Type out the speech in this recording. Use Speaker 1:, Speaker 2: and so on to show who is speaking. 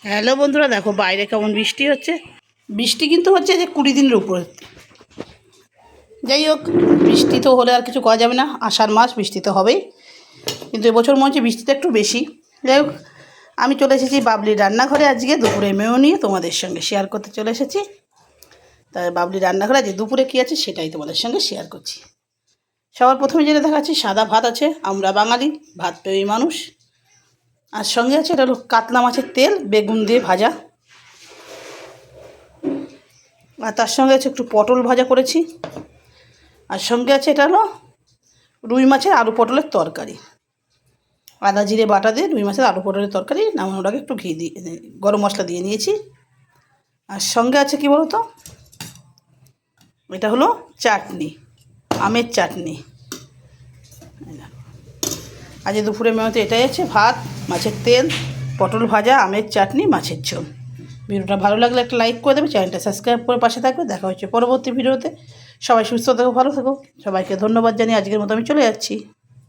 Speaker 1: Hello বন্ধুরা, দেখো বাইরে কেমন বৃষ্টি হচ্ছে। বৃষ্টি কিন্তু হচ্ছে যে 20 দিনের উপরে। যাই হোক, বৃষ্টি তো হলে আর কিছু করা যাবে না, আষাঢ় মাস বৃষ্টি তো হবেই, কিন্তু এবছর মনে হচ্ছে বৃষ্টিটা একটু বেশি। যাই হোক, আমি চলে এসেছি বাবলির রান্নাঘরে, আজকে দুপুরে মেনু নিয়ে তোমাদের সঙ্গে শেয়ার করতে চলে এসেছি। তাই বাবলির রান্নাঘরে আজকে দুপুরে কী আছে সেটাই তোমাদের সঙ্গে শেয়ার করছি। সবার প্রথমে যেটা দেখাচ্ছি, সাদা ভাত আছে, আমরা বাঙালি ভাত প্রেমী মানুষ। আর সঙ্গে আছে, এটা হলো কাতলা মাছের তেল বেগুন দিয়ে ভাজা, আর তার সঙ্গে আছে একটু পটল ভাজা করেছি। আর সঙ্গে আছে, এটা হলো রুই মাছের আলু পটলের তরকারি, আদা জিরে বাটা দিয়ে রুই মাছের আলু পটলের তরকারি। নামানোর আগে একটু ঘি দিয়ে গরম মশলা দিয়ে নিয়েছি। আর সঙ্গে আছে কি বলো তো, এটা হলো চাটনি, আমের চাটনি। আজ দুপুরে মেনুতে এটাই আছে, ভাত, মাছের তেল, পটল ভাজা, আমের চাটনি, মাছের ঝোল। ভিডিওটা ভালো লাগলে একটা লাইক করে দেবে, চ্যানেলটা সাবস্ক্রাইব করে পাশে থাকবে। দেখা হচ্ছে পরবর্তী ভিডিওতে। সবাই সুস্থ থেকো, ভালো থেকো। সবাইকে ধন্যবাদ জানিয়ে আজকের মতো আমি চলে যাচ্ছি।